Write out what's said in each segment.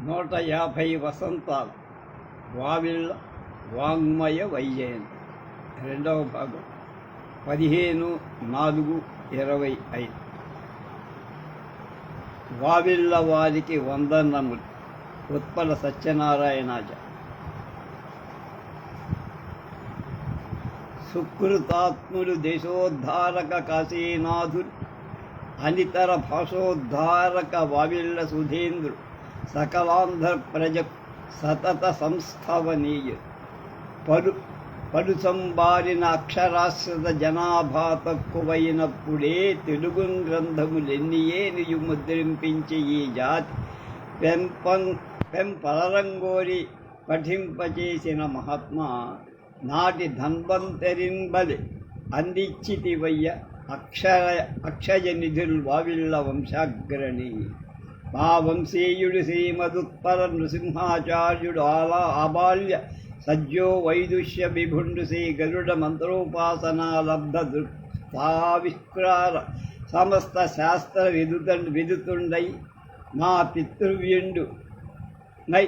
150 వసంతాలు వావిళ్ళ వాంగ్మయ వైజయంతి. రెండవ భాగం 15/4/25. వావిళ్ళ వారికి వందనములు. ఉత్పల సత్యనారాయణాచ. సుకృతాత్ములు దేశోద్ధారక కాశీనాథులు, అనితర భాషోద్ధారక వావిళ్ళ సుధేంద్రుడు, సకలాంధ్ర ప్రజ సతత సంస్థావనీయ. పడు సంబారిన అక్షరాశ్రిత జనాభా తక్కువైనప్పుడే తెలుగు గ్రంథములెన్నియే నీయు ముద్రింపించి ఈ జాతి పెంపలరంగోరి పఠింపచేసిన మహాత్మా, నాటి ధన్వంతరింబలి అందిచ్చితివయ్య అక్షయ నిధులు వావిళ్ళ వంశాగ్రణి. మా వంశీయుడు శ్రీమదుత్పల నృసింహాచార్యుడు ఆబాల్య సజ్జో వైదుష్య విభుండు శ్రీ గరుడ మంత్రోపాసనా లబ్ధ దృక్తావిష్కార సమస్త శాస్త్ర విదుతుండై మా పితృవ్యుండు నై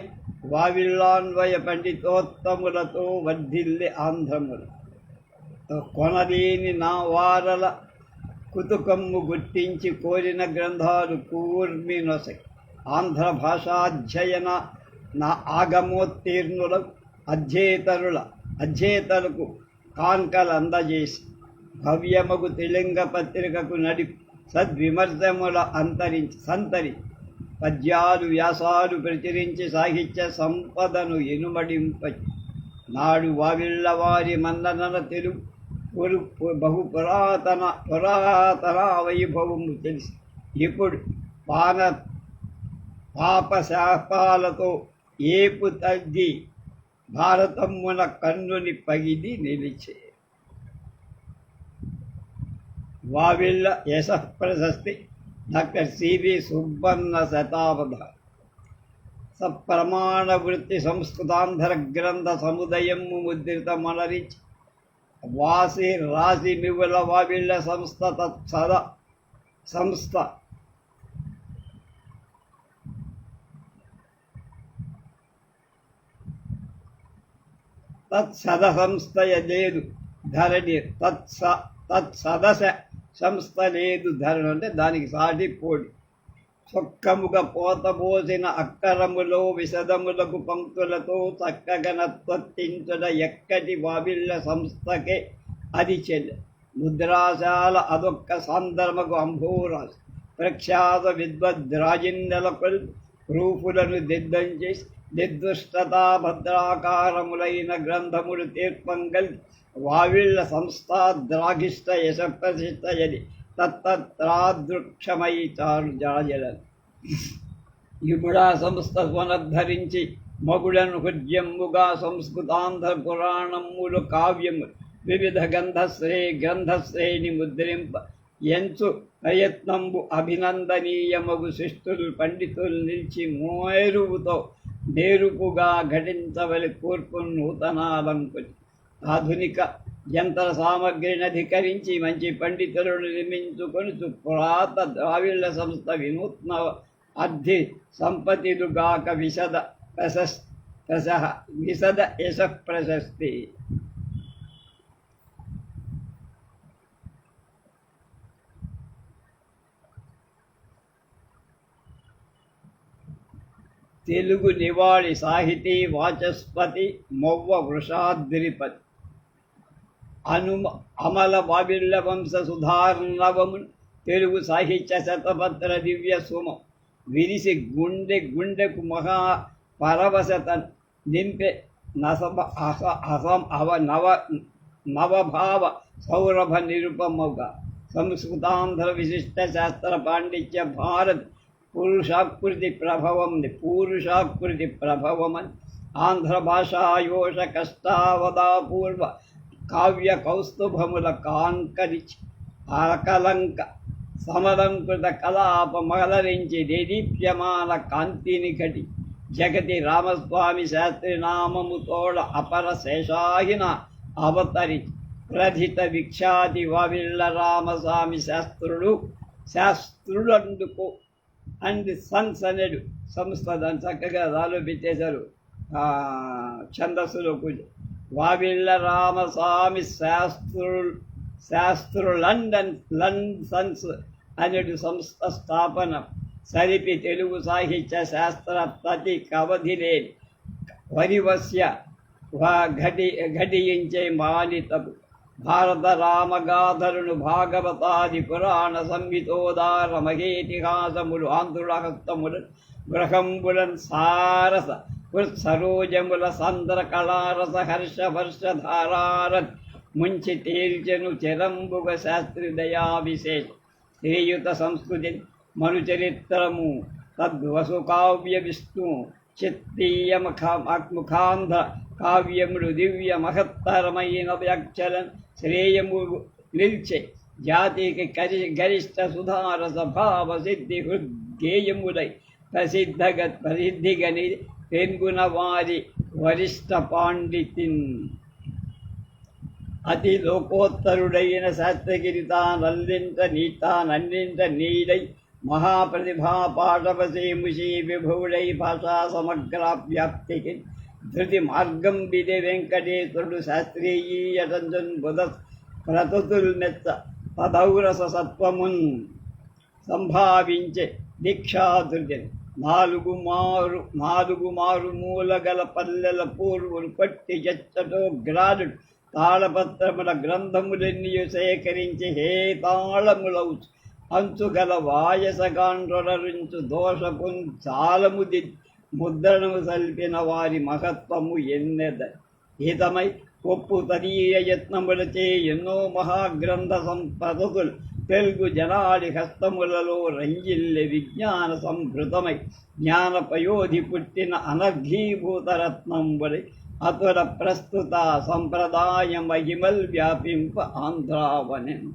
వావిళ్ళాన్వయ పండితోత్తములతో వర్ధిల్లే ఆంధ్రములు. కొనలేని నా వారల కుతుకమ్ము గుర్తించి కోరిన గ్రంథాలు కూర్మినొసై. ఆంధ్ర భాషాధ్యయన నా ఆగమోత్తీర్ణుల అధ్యేతలకు కాన్కలు అందజేసి భవ్యమగు తెలంగ పత్రికకు నడి సద్విమర్శముల సంతరి పద్యాలు వ్యాసాలు ప్రచురించి సాహిత్య సంపదను ఎనుమడింప నాడు వావిళ్ళ వారి మందనల తెలుగు బహు పురాతన వైభవము తెలిసి ఇప్పుడు పాపశాపాలతో ఏపు తగ్గి భారతమ్మున కన్నుని పగిది నిలిచే. వావిళ్ళ యశ ప్రశస్తి డాక్టర్ సివి సుబ్బన్న శతావధ. సప్రమాణ వృత్తి సంస్కృతాంధ్ర గ్రంథ సముదయము ముద్రిత మనరించి వాసి రాసి మివుల వావిళ్ళ సంస్థ తత్సద సంస్థయ లేదు ధరణి. తత్సదశ సంస్థ లేదు ధరణి అంటే దానికి సాటి పోడి. చొక్కముగా పోతబోసిన అక్కరములో విశదములకు పంక్తులతో చక్కగనత్వర్తించుట ఎక్కటి వావిళ్ళ సంస్థకే అది చెల్లె. ముద్రాశాల అదొక్క సాందర్మకు అంభోరాశి ప్రఖ్యాత విద్వద్రాజిన్నెలపల్ రూపులను దిద్దం చేసి నిర్దుష్టతా భద్రాకారములైన గ్రంథములు తీర్పంగల్ వావిళ్ళ సంస్థాద్రాగిష్ట యశ ప్రతిష్టయది తత్రాదృక్షమై చారు జాజలను. ఇప్పుడా సంస్థ పునద్ధరించి మగుడను హృద్యముగా సంస్కృతాంధ్ర పురాణములు కావ్యములు వివిధ గ్రంథశ్రేణి ముద్రింప ఎంచు ప్రయత్నంబు అభినందనీయమగు శిష్టులు పండితులు నిలిచి మోరువుతో నేరుపుగా ఘటించవలి కూర్పు నూతనాలంకుని. ఆధునిక యంత్ర సామగ్రిని అధికరించి మంచి పండితులను నిర్మించుకొని పురాత ద్రావిళ్ళ సంస్థ వినూత్న అర్థి సంపతిలుగాక విశద యశ ప్రశస్తి. తెలుగు నివాళి సాహితీ వాచస్పతి మొవ్వ వృషాద్రిపతి అమల వావిళ్ళ వంశ సుధార్ణవమును తెలుగు సాహిత్య శతభద్ర దివ్య సుమం విరిసి గుండెకు మహా పరవశతను నింపే నవభావ సౌరభ నిరుపముగా సంస్కృతాంధ్ర విశిష్ట శాస్త్ర పాండిత్య భారత్ పురుషాకృతి ప్రభవమని ఆంధ్ర భాషాయోష కష్టావదాపూర్వ కావ్య కౌస్తుభముల కాంకరిచి అకలంక సమలంకృత కలాప మగలరించి దేదీప్యమాన కాంతిని కటి జగతి రామస్వామి శాస్త్రి నామము తోడ అపర శేషాహిన అవతరించి ప్రథిత విఖ్యాతి వావిళ్ళ రామస్వామి శాస్త్రులందుకు అండ్ సన్స్ అనేడు సంస్థ దాన్ని చక్కగా రాలో పెట్టేశారు ఛందస్సులో పూజ. వావిళ్ళ రామస్వామి శాస్త్రులు లండన్ సన్స్ అనేడు సంస్థ స్థాపన సరిపి తెలుగు సాహిత్య శాస్త్ర ప్రతి కవధిలేని వరివస్య ఘటించే మానితపు భారత రామగాధరును భాగవతాది పురాణ సంహితోదార మహేతిహాసములు ఆంధ్రుల హస్తములు గ్రహంబులన్ సారస సరోజముల సంద్ర కళారస హర్ష వర్షధారారన్ ముంచి తేల్చెను చెరంబుగ శాస్త్రి దయాభిషేష శ్రీయుత సంస్కృతి మనుచరిత్రము తద్వసు కావ్య విష్ణు చిత్తీయ ముఖాంధ్ర కావ్యములు దివ్య మహత్తరమైన వ్యాఖ్యలను శ్రేయము నిల్చే జాతికి గరిష్ట సుధారస భావ సిద్ధి హృద్గేయములై ప్రసిద్ధిగని పెంగున వారి వరిష్ట పాండితిన్ అతి లోకోత్తరుడైన శాస్త్రగిరి తానన్నింట నీడై మహాప్రతిభా పాఠవసేముషి విభుడై భాషా సమగ్రావ్యాప్తికి ధృతి మార్గం విధి వెంకటేశ్వరుడు శాస్త్రీయటంజన్ బుధ ప్రతుతుల్ మెచ్చ పదౌరస సత్వమున్ సంభావించే దీక్షాధృతిని నాలుగు మారు మూలగల పల్లెల పూర్వులు పట్టి జచ్చటో గ్రాడుడు తాళపత్రముల గ్రంథములెన్నియు సేకరించి హే తాళములవు అంచుగల వాయసగాండ్రరించు దోషపున్ చాలము ముద్రణము సల్పిన వారి మహత్వము ఎన్నెద హితమై ఒప్పు తదీయ యత్నములచే ఎన్నో మహాగ్రంథ సంపదకులు తెలుగు జనాడి హస్తములలో రంజిల్లె విజ్ఞాన సంభృతమై జ్ఞానపయోధి పుట్టిన అనర్ఘీభూత రత్నంబులై అతుర ప్రస్తుత సంప్రదాయ మహిమల్ వ్యాపింప ఆంధ్రావనెన్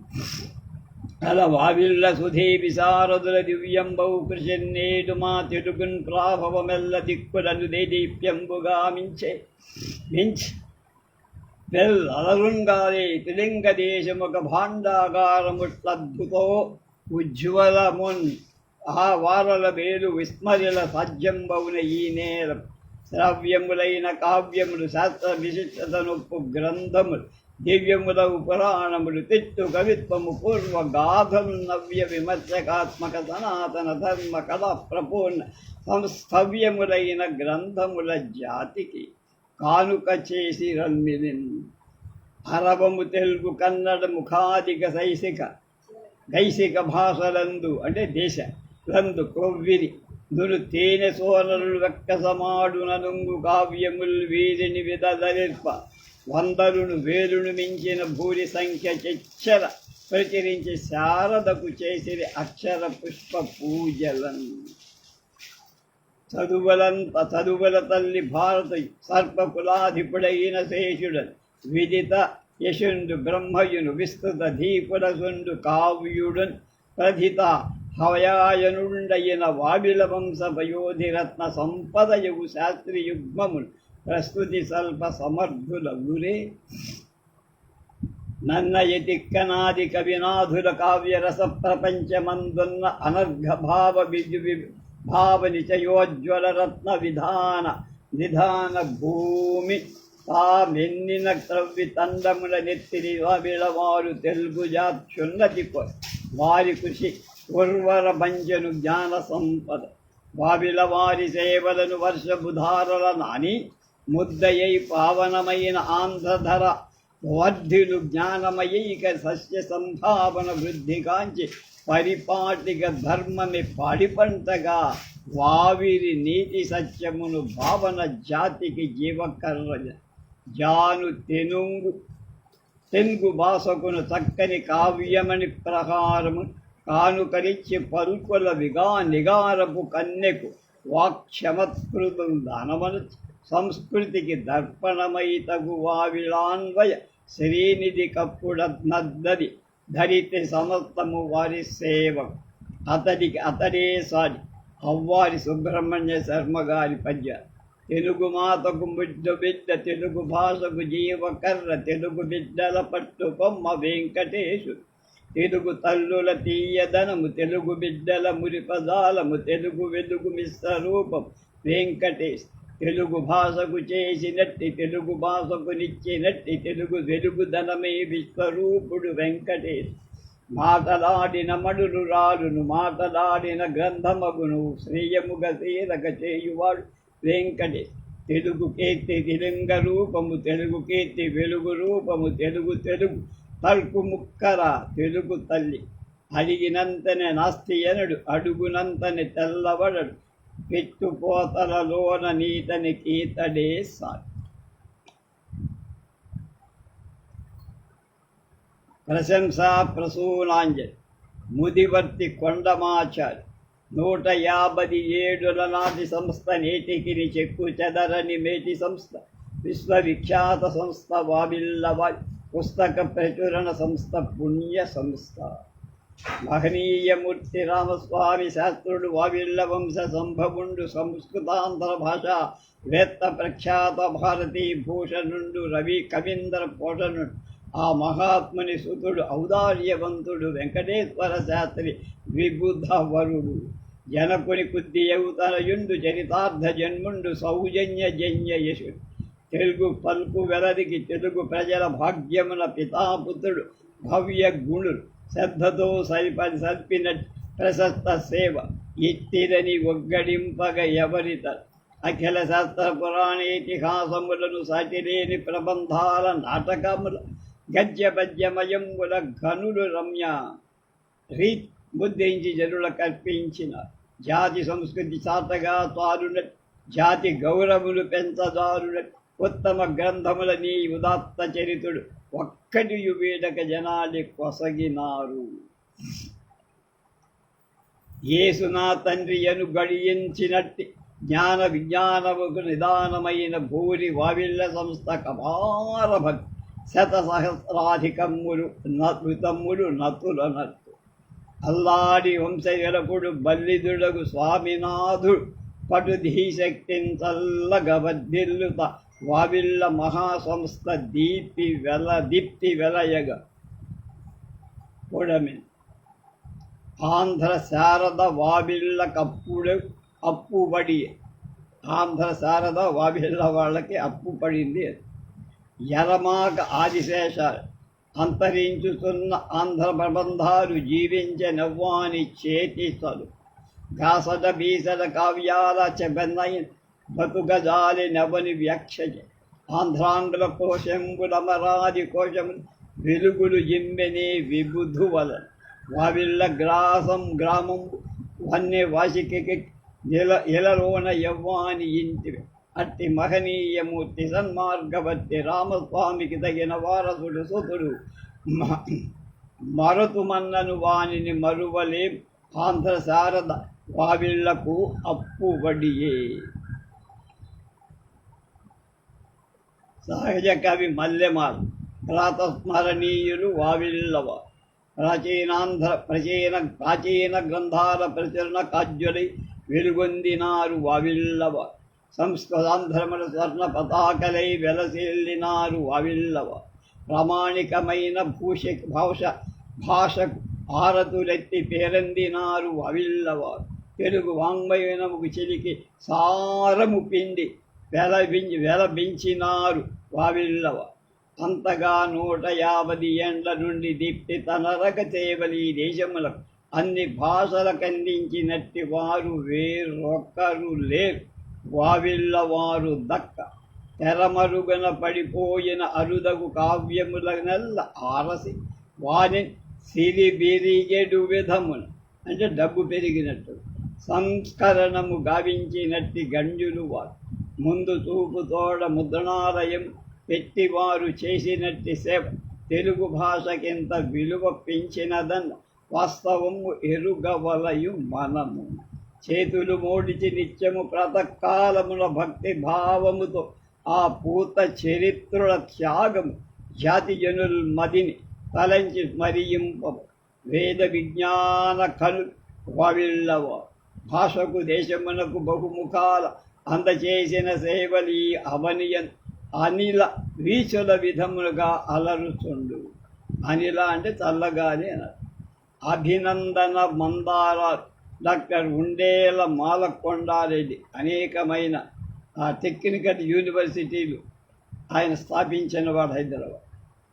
అల వావిళ్ళ సుధీ విశారదుల దివ్యంబౌ కృషిన్నేడు మా తెలుగున్ ప్రాభవమెల్ల దిక్కులను దేదీప్యంబుగా మించి అలరుంగారే త్రిలింగ దేశముక భాండాగారముట్లద్భుతో ఉజ్వలమున్ ఆ వారల వేలు విస్మరిల సాధ్యంబవున ఈ నేల శ్రవ్యములైన కావ్యములు శాస్త్ర విశిష్టతనొప్పు గ్రంథములు దివ్యములవు పురాణములు తిట్టు కవిత్వము పూర్వ గాథము నవ్య విమర్శకాత్మక సనాతన ధర్మ కళా ప్రపూర్ణ సంస్థవ్యములైన గ్రంథముల జాతికి కానుక చేసి రమ్మిలిన్ అరవము తెలుగు కన్నడ ముఖాదిక గైసిక భాషలందు అంటే దేశలందు కొవ్విరి దురు తేనె సోనరులు వెక్కసమాడు ననుంగు కావ్యముల్ వీరిని విదలిర్ప వందరును వేలును మించిన భూరి సంఖ్య చెచ్చర ప్రచురించి శారదకు చేసిరి అక్షర పుష్ప పూజలను చదువుల తల్లి భారత సర్పకులాధిపుడైన శేషుడన్ విదిత యశుండు బ్రహ్మయును విస్తృత ధీపురసుండు కావ్యుడన్ ప్రథిత హవయాయనుండయిన వాబిల వంశపయోధిరత్న సంపదయుగు శాస్త్రియుగ్మములు ప్రస్తుతి స్వల్ప సమర్థుల ఊరే నన్నయతిక్కనాది కవినాథుల కావ్యరస ప్రపంచమందున్న అనర్ఘ భావ నిచయోజ్వల రత్న నిధాన భూమి తామెన్నిన త్రవ్వి తండముల నెత్తిని వారు తెలుగు జాత్యున్నతి వారి కృషి ఉర్వర భంజను జ్ఞాన సంపద వావిల వారి సేవలను వర్షభుధారల నాని ముద్దయై పావనమైన ఆంధ్రధర వర్ధులు జ్ఞానమయైక సస్య సంభావన వృద్ధి కాంచి పరిపాటిక ధర్మమి పాడిపంటగా వావిరి నీతి సత్యమును భావన జాతికి జీవకర్ర జాను తెనుగు భాషకును చక్కని కావ్యమని ప్రహారము కానుకరిచ్చి పరుకుల నిగారపు కన్నెకు వాక్షమత్కృతం దానమను సంస్కృతికి దర్పణమై తగు వావిలాన్వయ శ్రీనిధి కప్పుడన్నద్దది ధరితే సమస్తము వారి సేవకు అతడే సాటి అవ్వారి సుబ్రహ్మణ్య శర్మ గారి పద్య తెలుగు మాతకు బిడ్డ తెలుగు భాషకు జీవకర్ర తెలుగు బిడ్డల పట్టు కొమ్మ వెంకటేశు తెలుగు తల్లుల తీయదనము, తెలుగు బిడ్డల మురిపదాలము, తెలుగు వెలుగు మిశ్రరూపం వెంకటేష్. తెలుగు భాషకు చేసినట్టి, తెలుగు భాషకు నిచ్చినట్టి, తెలుగు వెలుగుదనమే విశ్వరూపుడు వెంకటేష్. మాటలాడిన మడులు రాలును, మాటలాడిన గ్రంథమగును, శ్రేయముగ సేరక చేయువాడు వెంకటేష్. తెలుగు కీర్తి తిరంగ రూపము, తెలుగు కీర్తి వెలుగు రూపము, తెలుగు తెలుగు తల్కు ముక్కర తెలుగు తల్లి. అడిగినంతనే నాస్తి ఎనడు, అడుగునంతనే తెల్లబడడు, పెట్టుపోతలలోన నీతని కీతడే సాటి. ప్రశంసా ప్రసూనాంజలి ముదివర్తి కొండమాచారి 157 నాటి సంస్థ, నేటికిని చెక్కు చెదరని మేటి సంస్థ, విశ్వవిఖ్యాత సంస్థ వావిల్లవాయ్, పుస్తక ప్రచురణ సంస్థ, పుణ్య సంస్థ. మహనీయమూర్తి రామస్వామి శాస్త్రుడు వావిళ్ళ వంశ సంభవుండు, సంస్కృతాంధ్ర భాష వేత్త ప్రఖ్యాత భారతీ భూషణుండు, రవి కవీంద్ర పోషణుడు. ఆ మహాత్ముని సుతుడు ఔదార్యవంతుడు వెంకటేశ్వర శాస్త్రి విబుధ వరుడు. జనకుని కుద్ది యుండు, చరితార్థ జన్ముండు, సౌజన్య జన్య యశుడు. తెలుగు పలుకు వెలరికి తెలుగు ప్రజల భాగ్యమున పితాపుత్రుడు, భవ్య గుణుడు. శ్రద్ధతో సల్పిన ప్రశస్త సేవ, ఎత్తిరని ఒగ్గడింపగ ఎవరిత. అఖిల శాస్త్ర పురాణ ఇతిహాసములను సాటిలేని ప్రబంధాల నాటకముల గద్య పద్యమయముల ఘనులు రమ్య రీత్ ముద్రించి జనుల కల్పించిన. జాతి సంస్కృతి చాతగా తారున, జాతి గౌరవులు పెంచదారున, ఉత్తమ గ్రంథముల నీ ఉదాత్త చరితుడు ఒక్కటి వీడక జనాలి కొసగినారు. యేసు నా తండ్రి అను గడియించినట్టి జ్ఞాన విజ్ఞానముకు నిదానమైన భూరి వావిళ్ళ సంస్థ కపార భక్తి, శత సహస్రాధికమ్ములు నృతమ్ములు నతులనత్తు. అల్లాడి వంశయలకుడు బల్లిదుడగు స్వామినాథుడు, పటుధీశక్తిని చల్లగవర్ధిల్లుత వావిళ్ళ మహాసంస్థ దీప్తి వెలయగ పొడమి. ఆంధ్ర శారద వావిళ్ళ కప్పుడు అప్పుబడి, ఆంధ్ర శారద వావిళ్ళ వాళ్ళకి అప్పు పడింది. యరమాక ఆదిశేషాలు అంతరించుతున్న ఆంధ్ర ప్రబంధాలు జీవించే నవ్వాని చేతిసలు. గాసడ బీసడ కావ్యాల చెబెన్నయి బతుకజాలి నవని వ్యాఖ్య. ఆంధ్రాంధ్ర కోశంబులమరాది కోశము వెలుగులు జిమ్మెనే విబుధువల. వావిళ్ళ గ్రామం వన్య వాసికి ఇలలోన యవ్వాని ఇంటివి. అట్టి మహనీయమూర్తి సన్మార్గవర్తి రామస్వామికి తగిన వారసుడు సుతుడు. మరతుమన్నను వానిని మరువలేం, ఆంధ్ర శారద వావిళ్లకు అప్పుబడియే. సహజ కవి మల్లెమాల ప్రాతస్మరణీయులు వావిళ్ళవ. ప్రాచీన గ్రంథాల ప్రచురణ కాజ్యులై వెలుగొందినారు వావిళ్ళవ. సంస్కృతాంధ్రముల స్వర్ణ పతాకలై వెలసిల్లినారు వావిళ్ళవ. ప్రామాణికమైన భాషకు ఆరతులెత్తి పేరందినారు వావిళ్ళవారు. తెలుగు వాంగ్మయనముకు చిలికి సారము పిండి వెలబించినారు వావిళ్ళవ. అంతగా 150 ఏండ్ల నుండి దీప్తి తనరక చేవలి దేశములకు అన్ని భాషలకందించినట్టి వారు వేరొక్కరు లేరు. వావిళ్ళవారు దక్క తెరమరుగున పడిపోయిన అరుదగు కావ్యములనెల్ల ఆరసి వాని సిరిబిరిగెడు విధమున, అంటే డబ్బు పెరిగినట్టు, సంస్కరణము గావించినట్టి గంజులు వారు. ముందు చూపుతోడ ముద్రణాలయం పెట్టివారు చేసినట్టి సేవ తెలుగు భాషకింత విలువ పెంచినదన్న వాస్తవము ఎరుగవలయు మనము. చేతులు మోడిచి నిత్యము ప్రాతకాలముల భక్తి భావముతో ఆ పూత చరిత్రుల త్యాగము జాతి జనుల మదిని తలంచి స్మరింపవు. వేద విజ్ఞాన కలు వావిళ్ళవ. భాషకు దేశమునకు బహుముఖాల అందచేసిన సేవలీ అవనియన్ అనిల వీచుల విధములుగా అలరుచుండు. అనిల అంటే చల్లగాలి అన్నారు. అభినందన మందార, డాక్టర్ ఉండేల మాలకొండారెడ్డి అనేకమైన టెక్నికల్ యూనివర్సిటీలు ఆయన స్థాపించిన వాడు హైదరాబాద్.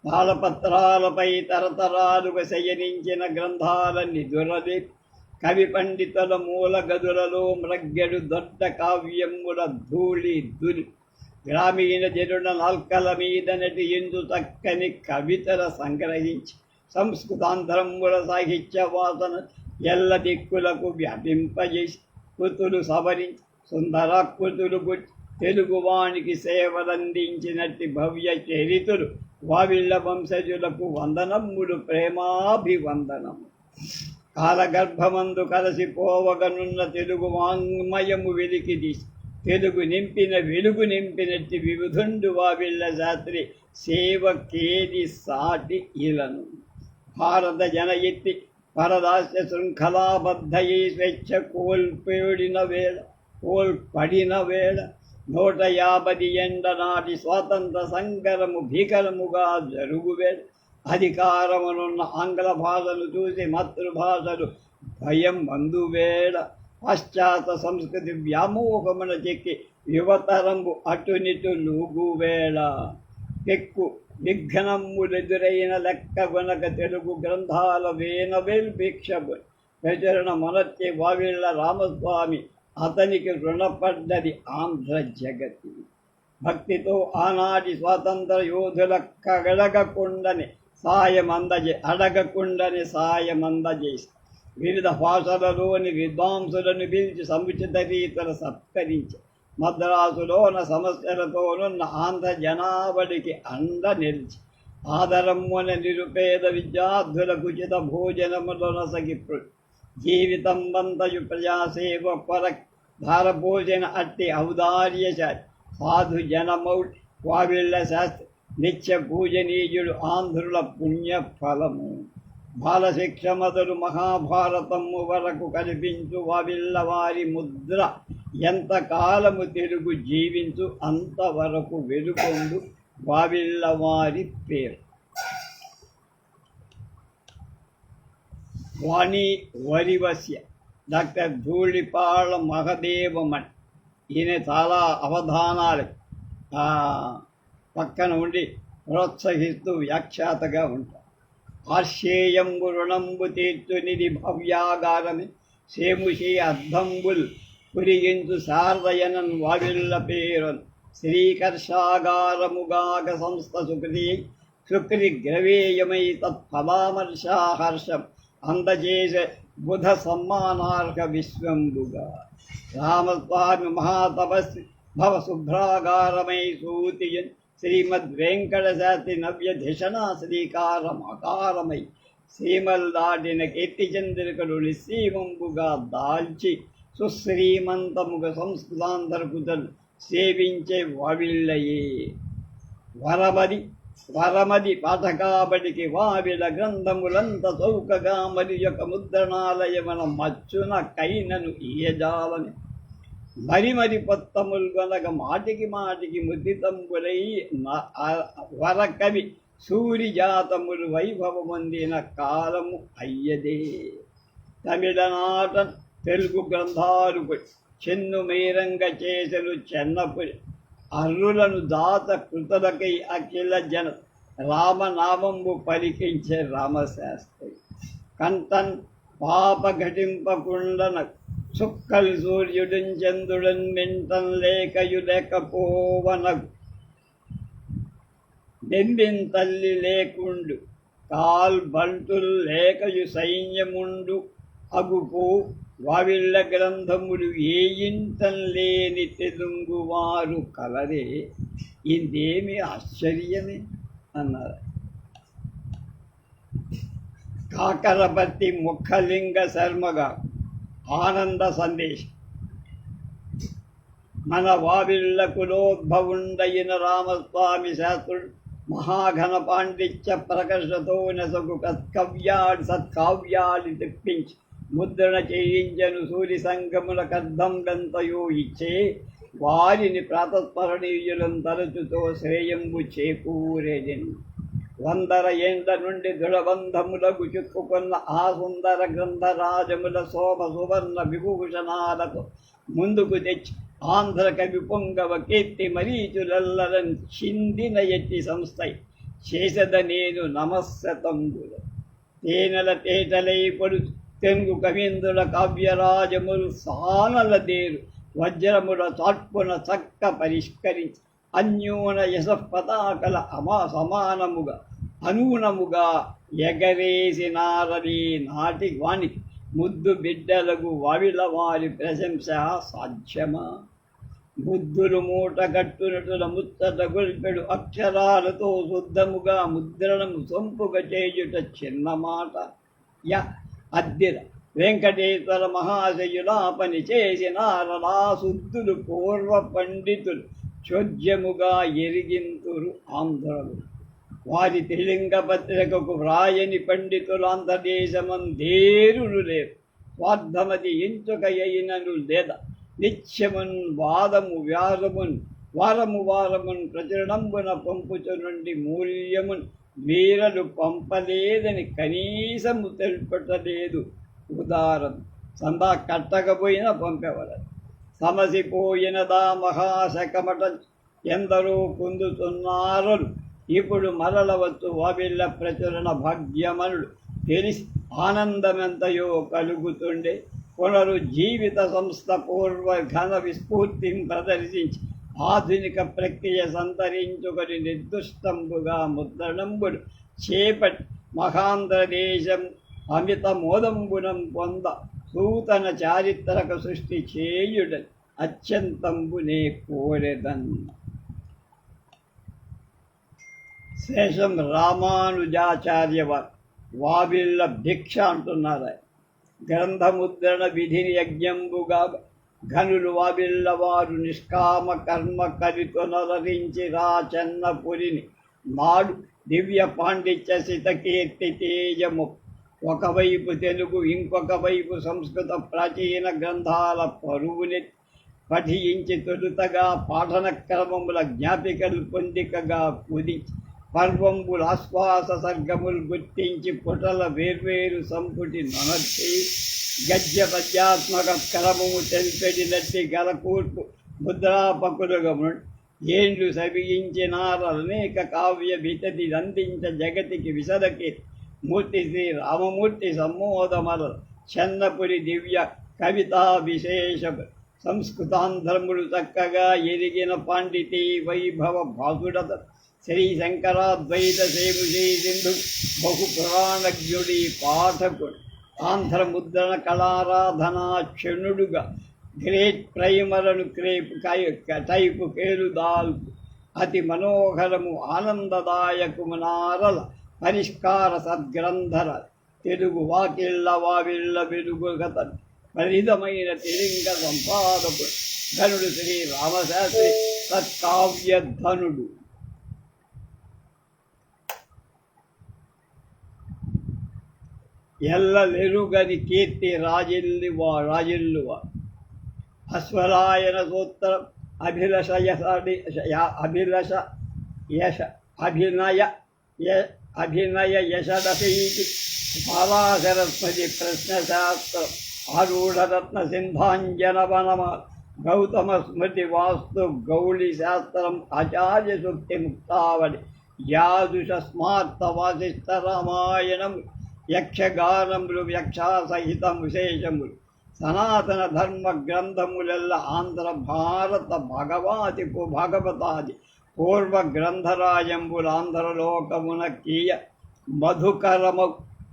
తాళపత్రాలపై తరతరాలుగా శయనించిన గ్రంథాలన్నీ దొరలి కవి పండితుల మూల గదులలో మ్రగ్గెడు దొడ్డ కావ్యముల ధూళి దులి గ్రామీణ జనుల నాల్కల మీద నటి ఎందు చక్కని కవితల సంగ్రహించి సంస్కృతాంధ్రముల సాహిత్య వాసన ఎల్ల దిక్కులకు వ్యాపింపజేసి కృతులు సవరించి సుందరాకృతులు గుర్చి తెలుగువానికి సేవలందించినట్టి భవ్య చరితులు వావిళ్ళ వంశజులకు వందనమ్ములు, ప్రేమాభివందనము. కాలగర్భమందు కలసిపోవగనున్న తెలుగు వాంగ్మయము వెలికి తీసి తెలుగు నింపిన వెలుగు నింపినట్టి వివిధుండు వావిళ్ళ శాస్త్రి సేవకేది సాటి ఇలను. భారత జన ఎత్తి పరదాస్య శృంఖలాబద్ధయి స్వేచ్ఛ కోల్పడిన వేళ 150 ఎండ నాటి స్వాతంత్ర సంగ్రము భీకరముగా జరుగువేళ అధికారమునున్న ఆంగ్ల భాషను చూసి మాతృభాషలు భయం బంధువేళ పాశ్చాత్య సంస్కృతి వ్యామోహమున చెక్కి యువతరంబు అటునిటు లూగువేళ పెక్కు విఘ్నములెదురైన లెక్క గొనక తెలుగు గ్రంథాల వేనవేల్భిక్షపు ప్రచురణ మొనర్చి వావిళ్ళ రామస్వామి అతనికి రుణపడ్డది ఆంధ్ర జగతి. భక్తితో ఆనాటి స్వాతంత్ర యోధుల కగడగకుండని అడగకుండని సాయమందజేసి వివిధ భాషలలోని విద్వాంసులను పిలిచి సముచిత రీతులు సత్కరించి మద్రాసులోన సమస్యలతోనున్న ఆంధ్ర జనావళికి అండ నిలిచి ఆదరమ్మున నిరుపేద విద్యార్థులకు ఉచిత భోజనములొనసగి జీవితం వంతయు ప్రజాసేవ కొర ధారభోజన అట్టి ఔదార్యశాలి సాధు జనమౌటి వావిళ్ళ శాస్త్రి నిత్య పూజనీయుడు ఆంధ్రుల పుణ్య ఫలము. బాలశిక్ష మొదలు మహాభారతము వరకు కనిపించు వావిళ్ళ వారి ముద్ర ఎంతకాలము తెలుగు జీవించు అంతవరకు వెలుగొందు వావిళ్ళ వారి పేరు. వాణి వరివస్య డాక్టర్ ధూళిపాళ మహదేవమణి. ఈయన చాలా అవధానాలు పక్కన ఉండి ప్రోత్సహిస్తూ వ్యాఖ్యాతగా ఉంటారు. ఆశ్చేయంబు రుణంబు తీర్చునిది భవ్యాగారమి సేముషి అర్ధంబుల్ పురిగించు శారదయనన్ వావిళ్ళ పేరున్ శ్రీకర్షాగారముగాక సంస్థ శుక్రి గ్రవేయమై తత్ఫలామర్షాహర్షం అందజేసే బుధ సమ్మానార్హ విశ్వంబుగా. రామస్వామి మహాతపస్వి భవ శుభ్రాగారమై సూతియన్ శ్రీమద్వేంకటశాస్త్రి నవ్యధిషణా శ్రీకారమకారమై శ్రీమల్దాటిన కీర్తిచంద్రికలు నిశ్చీమంబుగా దాల్చి సుశ్రీమంతముగ సంస్కృతాంధ్రకుతలు సేవించే వావిళ్ళయే. వరమది పాఠకాబడికి వావిల గ్రంథములంత చౌకగా మరి యొక్క ముద్రణాలయమన మచ్చున కైనను ఈయజాలని మరి పొత్తములు గనక మాటికి ముద్దితంబులై వరకవి సూరిజాతములు వైభవమొందిన కాలము అయ్యదే. తమిళనాట తెలుగు గ్రంథాలు చెన్ను మీరంగ చేసలు చెన్నపురి అర్రులను దాత కృతులకై అఖిల జన రామనామంబు పలికించే రామశాస్త్రి. కంటన్ పాప ఘటింపకుండన చుక్కలు సూర్యుడున్ చంద్రుడన్ మింటన్ లేకయు లేకపోవనగు దెంబిన్ తల్లి లేకుండు కాల్ బంటుల్ లేకయు సైన్యముండు అగుపు వావిళ్ళ గ్రంథములు ఏ ఇంటం లేని తెలుగువారు కలరే. ఇదేమి ఆశ్చర్యమే అన్నారు. కాకరపర్తి ముఖలింగ శర్మగా ఆనంద సందేశం. మన వావిళ్ళ కులోద్భవుండయిన రామస్వామి శాస్త్రుడు మహాఘన పాండిత్య ప్రకర్షతో నెసగు సత్కావ్యాలు తెప్పించి ముద్రణ చేయించను సూరి సంగముల కర్ధం గంతయో ఇచ్చే వారిని ప్రాతస్మరణీయులను తరచుతో శ్రేయంబు చేకూరేదెను. వందర ఏండ్ల నుండి దృఢబంధములకు చిక్కుకున్న ఆ సుందర గ్రంథరాజముల శోభ సువర్ణ విభూషణాలతో ముందుకు తెచ్చి ఆంధ్ర కవి పొంగవ కీర్తి మరీచులెల్లరన్ చిందిన ఎట్టి సంస్థై చేసద నేను నమస్సతంబులు తేనెల తేటలై పడు తెంగు కవీంద్రుల కావ్యరాజములు సానల దేరు వజ్రముల చాట్పున చక్క పరిష్కరించి అన్యూన యశపతాకల సమానముగా అనూనముగా ఎగరేసినారని నాటి వానికి ముద్దు బిడ్డలకు వావిల వారి ప్రశంస సాధ్యమా? బుద్ధులు మూట కట్టునటుల ముచ్చట గొల్పెడు అక్షరాలతో శుద్ధముగా ముద్రణము సొంపుగా చేయుట చిన్న మాట. అద్దిర వెంకటేశ్వర మహాశయులా పని చేసినారలా శుద్ధులు పూర్వ పండితులు చోద్యముగా ఎరిగింతురు ఆంధ్రులు. వారి త్రిలింగ పత్రికకు వ్రాయని పండితులు ఆంధ్రదేశమందేరులు లేరు. స్వార్థమతి ఎంచుక అయినను లేదా నిత్యమున్ వాదము వ్యాసమున్ వారమున్ ప్రచురణంబున పంపుచు నుండి మూల్యమున్ వీరలు పంపలేదని కనీసము తెలుపటలేదు. ఉదాహరణ సందా కట్టకపోయినా పంపేవారు. సమసిపోయినదా మహాశకమట ఎందరో పొందుతున్నారలు ఇప్పుడు మరలవచ్చు వావిళ్ళ ప్రచురణ భాగ్యమనుడు తెలిసి ఆనందమెంతయో కలుగుతుండే. పునరుజ్జీవిత సంస్థ పూర్వ ఘన విస్ఫూర్తిని ప్రదర్శించి ఆధునిక ప్రక్రియ సంతరించుకొని నిర్దుష్టంబుగా ముద్రణంబులు చేపట్టి మహాంధ్రదేశం అమిత మోదంబునం పొంద సూతన చారిత్రక సృష్టి చేయుడని అత్యంతంబునే కోరెదన్. శేషం రామానుజాచార్య వావిళ్ళ భిక్ష అంటున్నారు. గ్రంథముద్రణ విధిని యజ్ఞంబుగా ఘనులు వావిళ్ళ వారు నిష్కామ కర్మ కరితొనరించి రాచన్నపురిని నాడు దివ్య పాండిత్య సితకీర్తి తేజము. ఒకవైపు తెలుగు, ఇంకొక వైపు సంస్కృత ప్రాచీన గ్రంథాల పరువుని పఠించి తొలుతగా పాఠన క్రమముల జ్ఞాపికలు పొందికగా కుదించి పర్వంబుల ఆశ్వాస సర్గములు గుర్తించి పుటల వేర్వేరు సంపుటి నమర్చి గద్య పద్యాత్మక క్రమము తెలిపెడినట్టి గలకూర్పు ముద్రాపకులుగము ఏండ్లు సవియించినార అనేక కావ్య వితతి అందించ జగతికి విశదకి మూర్తి శ్రీ రామమూర్తి సమ్మోదమల చెన్నపురి దివ్య కవితా విశేష సంస్కృతాంధ్రములు చక్కగా ఎరిగిన పాండితీ వైభవ భాసుడత శ్రీ శంకరాద్వైత సేముషీ సింధు బహు పురాణజ్ఞుడి పాఠకుడు ఆంధ్రముద్రణ కళారాధనాక్షణుడుగా గ్రేట్ ప్రైమరను టైపు కేలుదాల్పు అతి మనోహరము ఆనందదాయకము నారల పరిష్కార సద్గ్రంథర తెలుగు వాకిళ్ళ వావిళ్ళ వెలుగు గత పరిధమైన తిరింగ సంపాదకుడు ధనుడు శ్రీ రామశాస్త్రి సత్కావ్యధనుడు. ఎల్లలెరుగని కీర్తి రాజిల్లువ అశ్వరాయన సూత్రం అభినయ యశదశీతి బాలాసరస్వతి ప్రశ్నశాస్త్రం ఆరూఢరత్న సింధాంజనవనమ గౌతమ స్మృతి వాస్తు గౌళి శాస్త్రం ఆచార్య సుక్తి ముక్తావళి యాదుష స్మార్త వాసిష్ఠ రామాయణం యక్షగానములు యక్షాసహితం విశేషములు సనాతన ధర్మ గ్రంథములెల్ల ఆంధ్ర భారత భగవతాది పూర్వ గ్రంథరాజంబులు ఆంధ్రలోకమున కీయ మధుకరము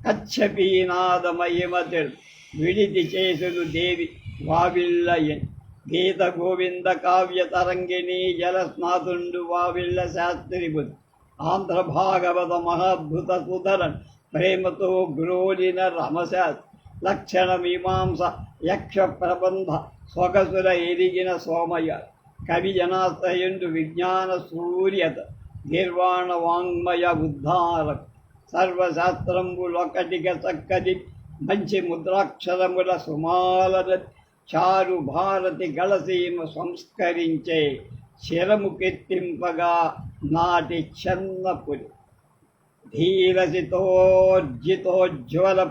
కచ్చపీనాదమయమతిల్ విడితి చేసులు దేవి వావిళ్ళయన్ గీత గోవింద కావ్య తరంగిణి జలస్నాతుండు వావిళ్ళ శాస్త్రిబుద్ధి ఆంధ్ర భాగవత మహాద్భుత సుధరన్ ప్రేమతో గ్రోలిన రమశాస్త్రి లక్షణ మీమాంస యక్ష ప్రబంధ సొగసుల ఎరిగిన సోమయ్య కవి జనాశ్రయుండు విజ్ఞాన సూర్యత నిర్వాణ వాంగ్మయ ఉద్ధారక సర్వశాస్త్రంబులొకటిగా చక్కది మంచి ముద్రాక్షరముల సుమాలన చారు భారతి గళసీమ సంస్కరించే శిరము కెత్తింపగా నాటి చెన్నపురి ధీరసితోర్జితోజ్వల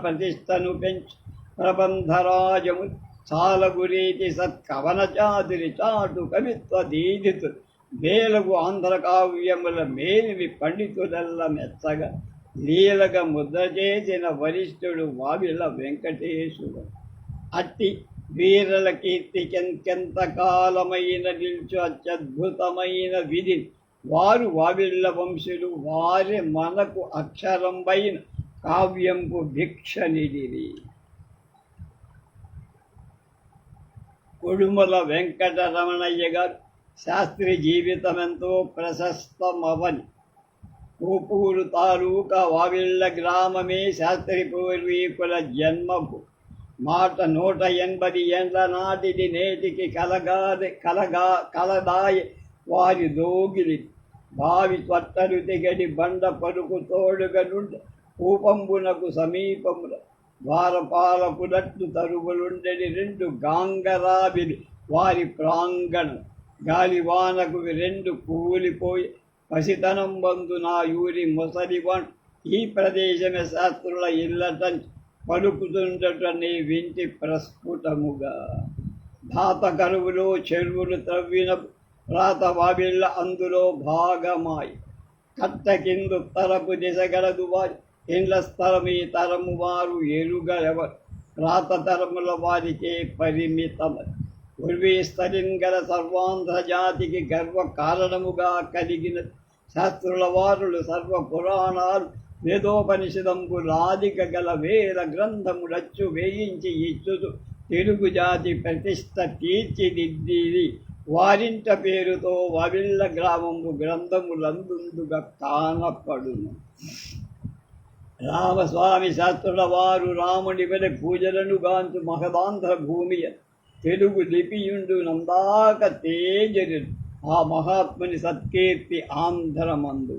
ప్రతిష్టను పెంచు ప్రబంధరాజము చాలగురీతి సత్కవన చాతురి చాటు కవిత్వ దీదితు మేలగు ఆంధ్ర కావ్యముల మేలివి పండితులల్ల మెచ్చగా లీలగ ముద్ర చేసిన వరిష్ఠుడు వావిల వెంకటేశుడు. అట్టి వీరల కీర్తికెంత కాలమైన నిల్చు అత్యద్భుతమైన విధి వారు వావిళ్ళ వంశులు వారి మనకు అక్షరంబైన కావ్యంపు భిక్ష నిడిరి. కొడుమల వెంకటరమణయ్య గారు శాస్త్రి జీవితమెంతో ప్రశస్తమవని కోపూరు తాలూకా వావిళ్ళ గ్రామమే శాస్త్రి పూర్వీకుల జన్మభూ. మాట 180 ఏండ్ల నాటిది నేటికి కలదాయి వారి దోగిలి. బావి త్వట్టలు తెగడి బండ పరుకు తోడుగా నుండి కూపంబునకు సమీపముల ద్వారపాలపునట్లు తరువులుండెడి 2 గాంగరాబిలి వారి ప్రాంగణం. గాలివానకు 2 కూలిపోయి పసితనం బంధు నా యూరి మొసలివన్. ఈ ప్రదేశమే శాస్త్రుల ఇల్లటం పలుకుతుండటని వింటి ప్రస్ఫుటముగా. ధాత కరువులో చెరువులు త్రవ్విన రాత వావిళ్ళ అందులో భాగమాయి. కట్ట కిందు తరపు దిశగలదు వారి ఇండ్ల స్థలమీ తరము వారు ఎరుగరెవరు. రాత తరముల వారికే పరిమితమని ఉర్వీస్తలింగల సర్వాంధ్ర జాతికి గర్వ కారణముగా కలిగిన శాస్త్రుల వారులు సర్వ పురాణాలు వేదోపనిషదంబులాదిక గల వేల గ్రంథములచ్చు వేయించి ఇచ్చుతూ తెలుగు జాతి ప్రతిష్ట తీర్చిదిద్దిది. వారింట పేరుతో వావిళ్ళ గ్రామము గ్రంథములందుగా కానపడును. రామస్వామి శాస్త్రుల వారు రాముని వెల పూజలను గాంచు మహదాంధ్ర భూమియ తెలుగు లిపియుండు నందాక తేజరు ఆ మహాత్ముని సత్కీర్తి ఆంధ్రమందు.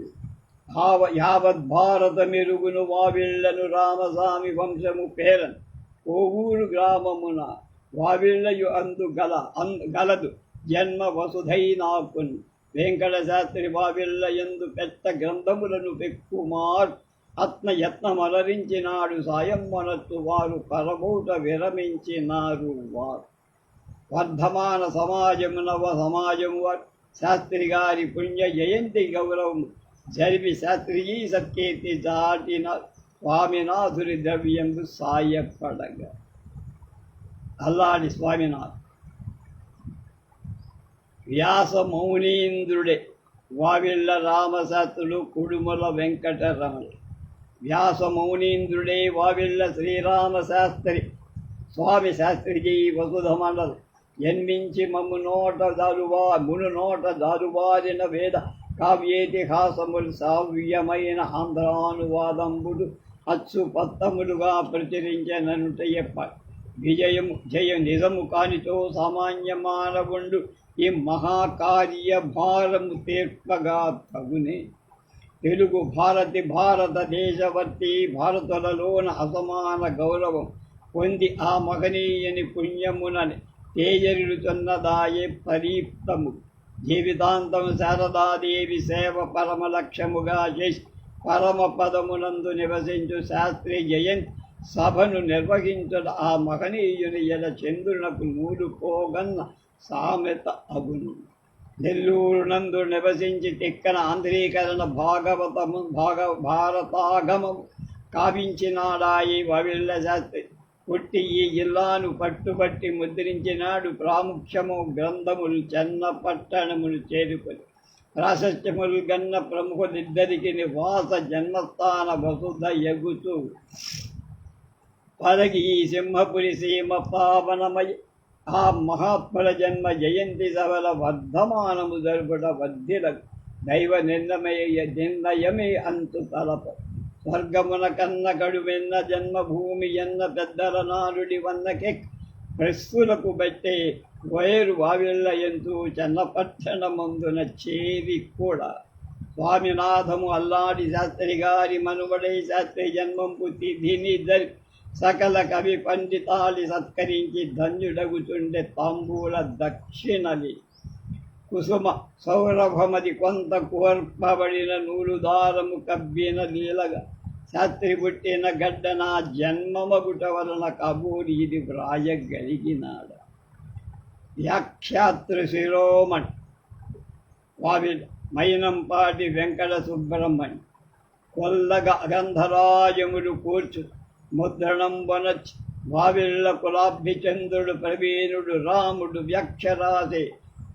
యావత్ భారత మెరుగును వావిళ్లను రామస్వామి వంశము పేరన్. కోవూరు గ్రామమున వావిళ్ళయు గలదు జన్మ వసుధైనాకున్. వెంకట శాస్త్రి వావిళ్ళ ఎందు పెద్ద గ్రంథములను పెక్కుమార్ యత్నమలరించినాడు. సాయం మనత్తు వారు పరమూట విరమించినారు. వారు వర్ధమాన సమాజము నవ సమాజము వారు శాస్త్రి గారి పుణ్య జయంతి గౌరవం జరిపి శాస్త్రీజీ సత్కీర్తి చాటిన స్వామినాథుని ద్రవ్యందు సాయపడగా. అల్లాడి స్వామినాథ్ వ్యాస మౌనీంద్రుడే వావిళ్ళ రామశాస్త్రులు కుడుమల వెంకటరమణ. వ్యాస మౌనీంద్రుడే వావిళ్ళ శ్రీరామశాస్త్రి స్వామి శాస్త్రిజీ వసుధమండలు జన్మించి మును నోట దారువారిన వేద కావ్యేతిహాసములు సావ్యమైన ఆంధ్రానువాదంబుడు అచ్చు పత్తములుగా ప్రచురించననుట చెప్ప. జయ నిజము కానితో సామాన్య మానవుండు ఈ మహాకార్య భారము తీర్పగా తగునే. తెలుగు భారతదేశవర్తి భారతులలోన అసమాన గౌరవం పొంది ఆ మహనీయుని పుణ్యమునని తేజరుచున్నదాయే పరీప్తము. జీవితాంతం శారదాదేవి సేవ పరమ లక్ష్యముగా చేసి పరమ పదమునందు నివసించు శాస్త్రి జయంతి సభను నిర్వహించుట ఆ మహనీయుని ఎడ చంద్రునకు నూలు పోగన్న సామెత అగును. నెల్లూరు నందు నివసించి తిక్కన ఆంధ్రీకరణ భారతాగమము కావించినాడాయి వావిళ్ళ శాస్త్రి. పుట్టి ఈ జిల్లాను పట్టుబట్టి ముద్రించినాడు. ప్రాముఖ్యము గ్రంథములు చెన్నపట్టణములు చేరుకొని ప్రాశస్త్యములు గన్న ప్రముఖులిద్దరికి నివాస జన్మస్థాన వసుధ ఎగుతూ పరగి ఈ సింహపురి సీమ పావనమయ ఆ మహాత్ముల జన్మ జయంతి సభల వర్ధమానము జరుపుట వర్ధిలకు దైవ నిర్ణయమే అంతు తలప. స్వర్గమున కన్న కడువెన్న జన్మభూమి ఎన్న పెద్దల నారుడి వన్నకె ప్రస్తులకు బట్టే వైరు వావిళ్ళ ఎంతూ చెన్నపట్టణమందున చేరి కూడా. స్వామినాథము అల్లాడి శాస్త్రి గారి మనువడై శాస్త్రి జన్మంపు తిథిని సకల కవి పండితాలి సత్కరించి ధన్యుడగుచుండే తాంబూల దక్షిణలి. కుసుమ సౌరభమది కొంత కోర్పబడిన నూలు దారము కబ్బిన లీలగా శాస్త్రి పుట్టిన గడ్డ నా జన్మమగుట వలన కబూరి ఇది వ్రాయగలిగినాడ. వ్యాఖ్యాతృ శిరోమణి వావి మైనంపాటి వెంకట సుబ్రహ్మణ్యం కొల్లగా గంధరాజముడు కూర్చు ముద్రణం వనచ్ వావిళ్ళ కులాభిచంద్రుడు ప్రవీణుడు రాముడు వ్యాఖ్యరాసే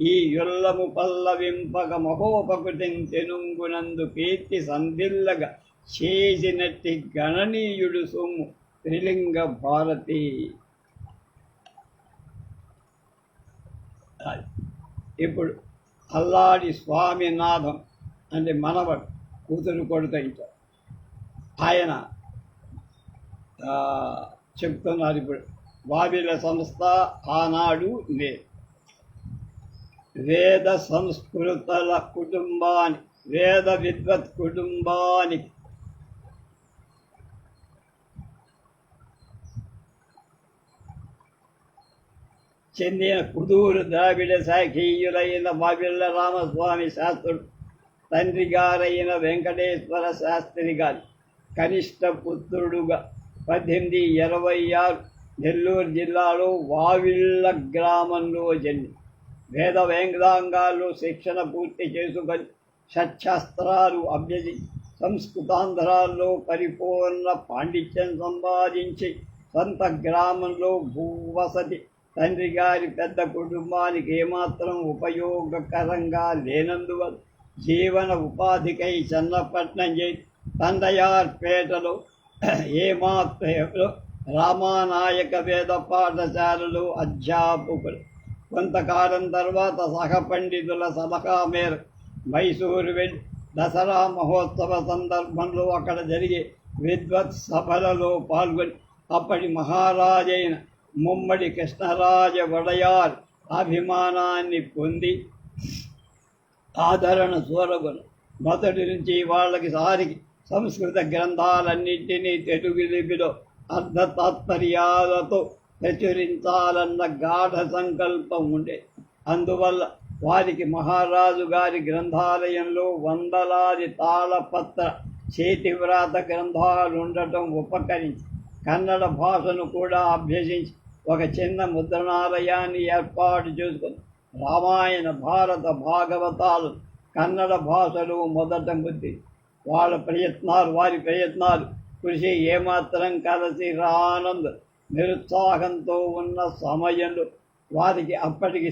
ఈ యుల్లము పల్లవింపక మహోపకుటిం తెనుంగునందు కీర్తి సందిల్లగా చేసినట్టి గణనీయుడు సొమ్ము త్రిలింగ భారతి. ఇప్పుడు అల్లాడి స్వామినాథం అంటే మనవడు కూతురు కొడుకు ఇంట్లో ఆయన చెప్తున్నారు. ఇప్పుడు వావిల సంస్థ ఆనాడు లేదు. వేద సంస్కృతుల కుటుంబానికి వేద విద్వత్ కుటుంబానికి చెందిన కుదూరు ద్రావిడ శాఖీయులైన వావిళ్ళ రామస్వామి శాస్త్రుడు తండ్రి గారైన వెంకటేశ్వర శాస్త్రి గారి కనిష్ట పుత్రుడుగా 1826 నెల్లూరు జిల్లాలో వావిళ్ళ గ్రామంలో జన్మి వేద వేదాంగాల్లో శిక్షణ పూర్తి చేసుకొని షట్శాస్త్రాలు అభ్యసించి సంస్కృతాంధ్రాల్లో పరిపూర్ణ పాండిత్యం సంపాదించి సొంత గ్రామంలో భూవసతి తండ్రి గారి పెద్ద కుటుంబానికి ఏమాత్రం ఉపయోగకరంగా లేనందువల్ల జీవన ఉపాధికై చన్నపట్నం చేసి తండయార్పేటలో ఏమాత్రంలో రామానాయక వేద పాఠశాలలో అధ్యాపకులు. కొంతకాలం తర్వాత సహ పండితుల సలహా మేరకు మైసూరు వెళ్ళి దసరా మహోత్సవ సందర్భంలో అక్కడ జరిగే విద్వత్ సభలలో పాల్గొని అప్పటి మహారాజైన ముమ్మడి కృష్ణరాజ వడయార్ అభిమానాన్ని పొంది ఆదరణ చూరగొను. మొదటి నుంచి వాళ్ళకి సారికి సంస్కృత గ్రంథాలన్నింటినీ తెలుగు లిపిలో అర్ధ తాత్పర్యాలతో ప్రచురించాలన్న గాఢ సంకల్పం ఉండేది. అందువల్ల వారికి మహారాజు గారి గ్రంథాలయంలో వందలాది తాళపత్ర చేతివ్రాత గ్రంథాలు ఉండటం ఉపకరించి కన్నడ భాషను కూడా అభ్యసించి ఒక చిన్న ముద్రణాలయాన్ని ఏర్పాటు చేసుకుని రామాయణ భారత భాగవతాలు కన్నడ భాషలో మొదట ముద్ది వారి ప్రయత్నాలు కృషి ఏమాత్రం కలిసి రానందు నిరుత్సాహంతో ఉన్న సమయంలో వారికి అప్పటికి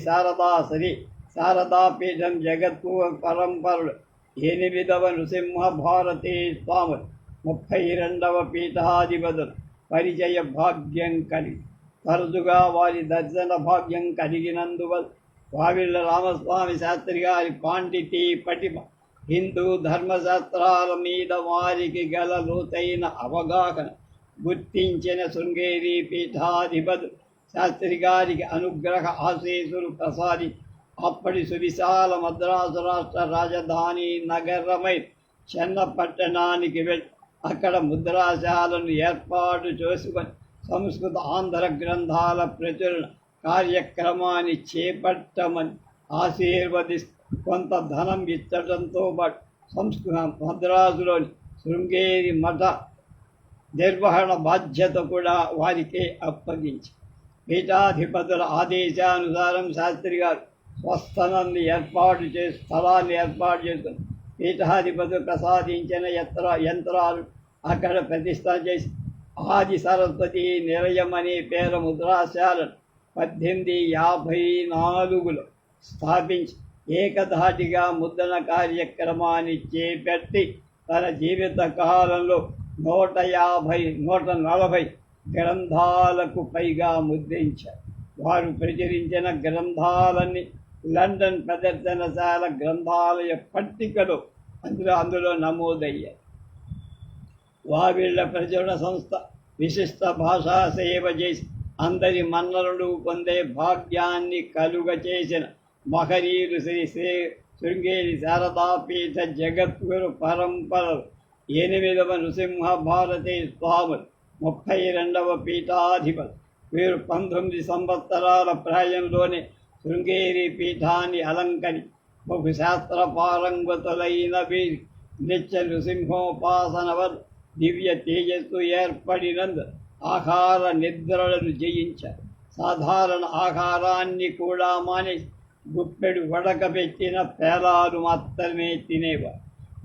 శారదాపీఠం జగత్తు పరంపరలు 8వ నృసింహ భారతీ స్వాములు 32వ పీఠాధిపతులు పరిచయ భాగ్యం కలిగి తరచుగా వారి దర్శన భాగ్యం కలిగినందువల్ల వావిళ్ళ రామస్వామి శాస్త్రి గారి పాండితీ పటిమ హిందూ ధర్మశాస్త్రాల మీద వారికి గల లోతైన అవగాహన గుర్తించిన శృంగేరి పీఠాధిపతులు శాస్త్రి గారికి అనుగ్రహ ఆశీస్సులు ప్రసాది అప్పటి సువిశాల మద్రాసు రాష్ట్ర రాజధాని నగరమై చెన్నపట్టణానికి వెళ్ళి అక్కడ ముద్రాశాలను ఏర్పాటు చేసుకొని సంస్కృత ఆంధ్ర గ్రంథాల ప్రచురణ కార్యక్రమాన్ని చేపట్టమని ఆశీర్వదిస్తూ కొంత ధనం ఇచ్చడంతో పాటు సంస్కృత మద్రాసులోని శృంగేరి మఠ నిర్వహణ బాధ్యత కూడా వారికే అప్పగించి పీఠాధిపతుల ఆదేశానుసారం శాస్త్రి గారు స్థలాన్ని ఏర్పాటు చేసుకుని పీఠాధిపతులు ప్రసాదించిన యంత్రాలు అక్కడ ప్రతిష్ట చేసి ఆది సరస్వతి నిలయం అనే పేరు ముద్రాశాలను 1854లో స్థాపించి ఏకధాటిగా ముద్రణ కార్యక్రమాన్ని చేపట్టి తన జీవిత కాలంలో 140 గ్రంథాలకు పైగా ముద్రించారు. వారు ప్రచురించిన గ్రంథాలన్నీ లండన్ ప్రదర్శనశాల గ్రంథాలయ పట్టికలో అందులో నమోదయ్యాయి. వావిళ్ళ ప్రచురణ సంస్థ విశిష్ట భాషా సేవ చేసి అందరి మన్ననలు పొందే భాగ్యాన్ని కలుగ చేసిన మహనీయులు శ్రీ శృంగేరి శారదాపీఠ జగద్గురు పరంపరలు 8వ నృసింహ భారతీ స్వాములు 32వ పీఠాధిపతి. వీరు 19 సంవత్సరాల ప్రాయంలోనే శృంగేరి పీఠాన్ని అలంకరించి బహుశాస్త్ర పారంగతులైన వీరి నిత్య నృసింహోపాసన వల్ల దివ్య తేజస్సు ఏర్పడినందు ఆహార నిద్రలను జయించారు. సాధారణ ఆహారాన్ని కూడా మానేసి గుప్పెడు వడకబెట్టిన పేలాలు మాత్రమే తినేవారు.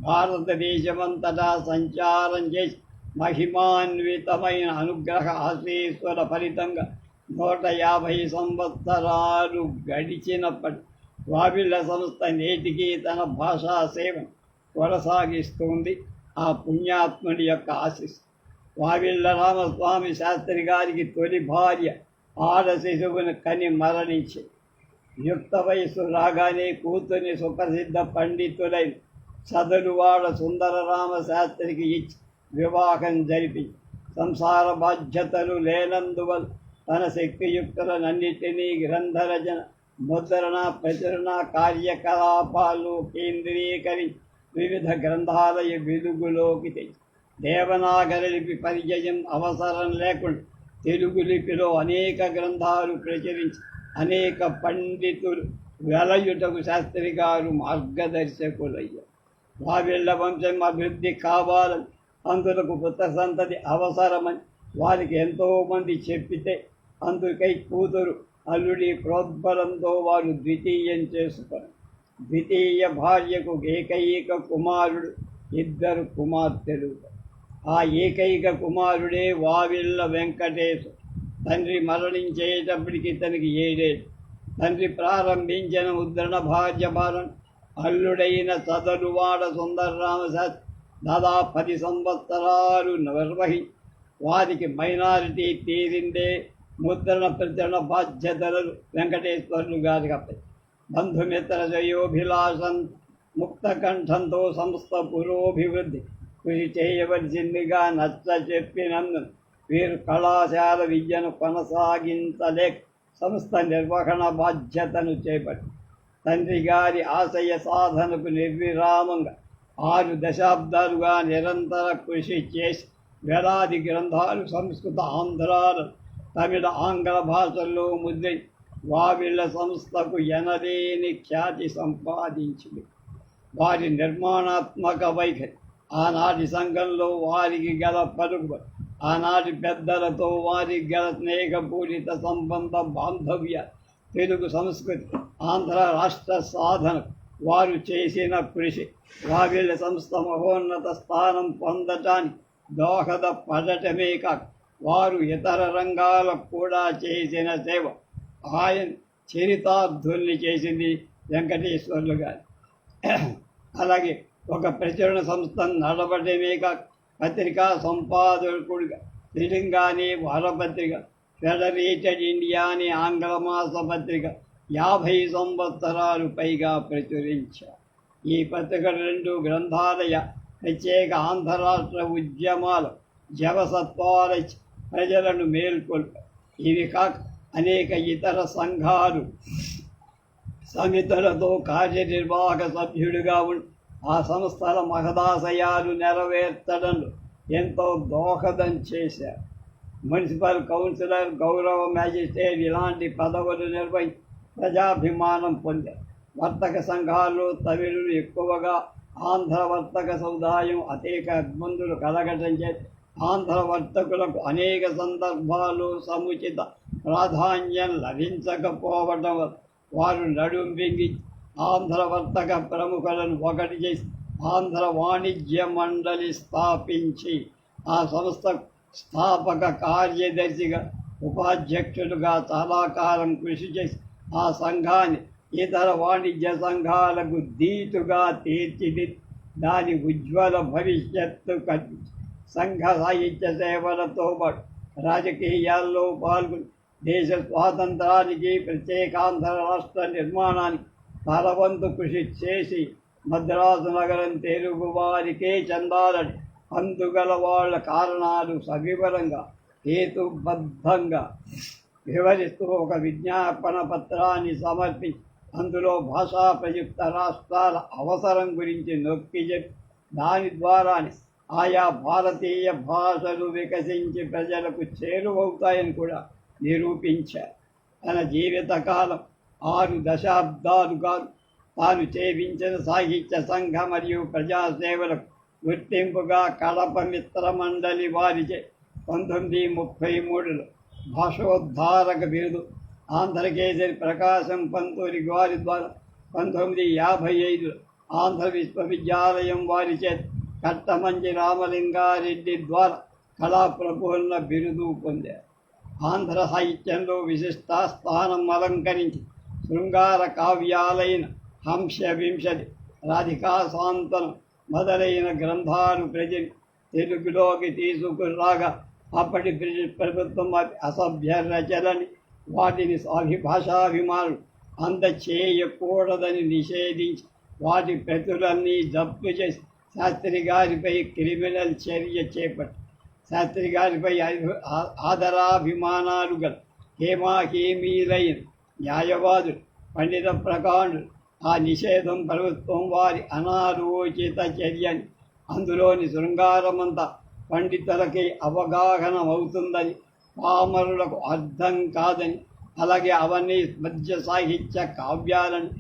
భారతదేశమంతటా సంచారం చేసి మహిమాన్వితమైన అనుగ్రహ ఆశీస్సుల ఫలితంగా 150 సంవత్సరాలు గడిచినప్పటి వావిళ్ళ సంస్థ నేటికి తన భాషా సేవను కొనసాగిస్తుంది. ఆ పుణ్యాత్ముడి యొక్క ఆశీస్సు. వావిళ్ళ రామస్వామి శాస్త్రి గారికి తొలి భార్య ఆడ శిశువును కని మరణించి యుక్త వయస్సు రాగానే కూతుర్ని సుప్రసిద్ధ పండితులైన చదురువాడ సుందరరామ శాస్త్రికి ఇచ్చి వివాహం జరిపి సంసార బాధ్యతలు లేనందువల్ల తన శక్తియుక్తులన్నిటినీ గ్రంథరచన, ముద్రణ, ప్రచురణ కార్యకలాపాలు కేంద్రీకరించి వివిధ గ్రంథాలయ వెలుగులోకి తెచ్చి దేవనాగరి లిపి పరిచయం అవసరం లేకుండా తెలుగు లిపిలో అనేక గ్రంథాలు ప్రచురించి అనేక పండితులు వెలయుటకు శాస్త్రి గారు మార్గదర్శకులయ్యారు. వావిళ్ళ వంశం అభివృద్ధి కావాలని, అందులకు పుత్ర సంతతి అవసరమని వారికి ఎంతోమంది చెప్పితే అందుకై కూతురు అల్లుడి ప్రోద్బలంతో వారు ద్వితీయం చేసుకున్నారు. ద్వితీయ భార్యకు ఏకైక కుమారుడు, 2 కుమార్తెలు. ఆ ఏకైక కుమారుడే వావిళ్ళ వెంకటేశు. తండ్రి మరణించేటప్పటికి ఇతనికి 7 ఏళ్ళు. తండ్రి ప్రారంభించిన ముద్రణ భార్య భారం అల్లుడైన చదలువాడ సుందరరామ శాస్త్రి దాదాపు 10 సంవత్సరాలు నిర్వహించి వారికి మైనారిటీ తీరిందే ముద్రణ ప్రచురణ బాధ్యతలను వెంకటేశ్వర్లు గారికి అప్పటి బంధుమిత్ర జయోభిలాషం ముక్త కంఠంతో సంస్థ పురోభివృద్ధి కృషి చేయవలసిందిగా నచ్చ చెప్పినందున వీరు కళాశాల విద్యను కొనసాగించలేక సంస్థ నిర్వహణ బాధ్యతను చేపట్టి తండ్రి గారి ఆశయ సాధనకు నిర్విరామంగా 6 దశాబ్దాలుగా నిరంతర కృషి చేసి వేలాది గ్రంథాలు సంస్కృత, ఆంధ్రాలు, తమిళ, ఆంగ్ల భాషల్లో ముద్రై వావిళ్ళ సంస్థకు ఎనలేని ఖ్యాతి సంపాదించింది. వారి నిర్మాణాత్మక వైఖరి, ఆనాటి సంఘంలో వారికి గల పలుకుబడి, ఆనాటి పెద్దలతో వారికి గల స్నేహపూరిత సంబంధ బాంధవ్య, తెలుగు సంస్కృతి, ఆంధ్ర రాష్ట్ర సాధనకు వారు చేసిన కృషి వావిళ్ళ సంస్థ మహోన్నత స్థానం పొందటానికి దోహదపడటమే కాక వారు ఇతర రంగాలకు కూడా చేసిన సేవ ఆయన చరితార్థుల్ని చేసింది వెంకటేశ్వర్లు గారు. అలాగే ఒక ప్రచురణ సంస్థను నడపడమే కాక పత్రికా సంపాదకుడిగా తెలంగాణ వారపత్రిక, ఫెడరేటెడ్ ఇండియా అని ఆంగ్ల మాస పత్రిక 50 సంవత్సరాలు పైగా ప్రచురించారు. ఈ పత్రిక 2 గ్రంథాలయ, ప్రత్యేక ఆంధ్ర రాష్ట్ర ఉద్యమాలు, జవసత్వాల ప్రజలను మేల్కొల్పారు. ఇవి కాక అనేక ఇతర సంఘాలు, సమితులతో కార్యనిర్వాహక సభ్యుడిగా ఉండి ఆ సంస్థల మహదాశయాలు నెరవేర్చడంలో ఎంతో దోహదం చేశారు. మున్సిపల్ కౌన్సిలర్, గౌరవ మ్యాజిస్ట్రేట్ ఇలాంటి పదవులు నిర్వహించి ప్రజాభిమానం పొందారు. వర్తక సంఘాల్లో తమిళులు ఎక్కువగా ఆంధ్ర వర్తక సముదాయం అనేక ఇబ్బందులు కలగటం చేసి ఆంధ్ర వర్తకులకు అనేక సందర్భాలు సముచిత ప్రాధాన్యం లభించకపోవడం వల్ల వారు నడుం బిగించి ఆంధ్ర వర్తక ప్రముఖులను ఒకటి చేసి ఆంధ్ర వాణిజ్య మండలి స్థాపించి ఆ సంస్థ స్థాపక కార్యదర్శిగా, ఉపాధ్యక్షులుగా చాలా కాలం కృషి చేసి ఆ సంఘాన్ని ఇతర వాణిజ్య సంఘాలకు ధీటుగా తీర్చిదిద్ది దాని ఉజ్వల భవిష్యత్తు కల్పించి సంఘ సాహిత్య సేవలతో పాటు రాజకీయాల్లో పాల్గొని దేశ స్వాతంత్రానికి, ప్రత్యేకాంధ్ర రాష్ట్ర నిర్మాణానికి తలవంతు కృషి చేసి మద్రాసు నగరం తెలుగు వారికే చెందాలని అందుగల వాళ్ళ కారణాలు సవివరంగా హేతుబద్ధంగా వివరిస్తూ ఒక విజ్ఞాపన పత్రాన్ని సమర్పించి అందులో భాషా ప్రయుక్త రాష్ట్రాల అవసరం గురించి నొక్కి చెప్పి దాని ద్వారానే ఆయా భారతీయ భాషలు వికసించి ప్రజలకు చేరువవుతాయని కూడా నిరూపించారు. తన జీవితకాలం 6 దశాబ్దాలు కాదు, తాను చేపించిన సాహిత్య సంఘ మరియు ప్రజాసేవలకు గుర్తింపుగా కడప మిత్ర మండలి వారిచే 1933లో భాషోద్ధారక బిరుదు, ఆంధ్రకేసరి ప్రకాశం పంతూరి వారి ద్వారా 1955లో ఆంధ్ర విశ్వవిద్యాలయం వారిచే కట్టమంచి రామలింగారెడ్డి ద్వారా కళాప్రపూర్ణ బిరుదు పొందారు. ఆంధ్ర సాహిత్యంలో విశిష్ట స్థానం అలంకరించి శృంగార కావ్యాలైన హంసవింశతి, రాధికా సాంతనం మొదలైన గ్రంథాలు ప్రజలు తెలుగులోకి తీసుకురాగా అప్పటి బ్రిటిష్ ప్రభుత్వం అసభ్య రచనని, వాటిని భాషాభిమానులు అందచేయకూడదని నిషేధించి వాటి ప్రతులన్నీ జప్తు చేసి శాస్త్రి గారిపై క్రిమినల్ చర్య చేపట్టి శాస్త్రి గారిపై ఆదరాభిమానాలు గల హేమాహేమీలైన న్యాయవాదులు, పండిత ప్రకాండులు ఆ నిషేధం ప్రభుత్వం వారి అనాలోచిత చర్యని, అందులోని శృంగారమంతా పండితులకి అవగాహన అవుతుందని, పామరులకు అర్థం కాదని, అలాగే అవన్నీ మధ్య సాహిత్య కావ్యాలని,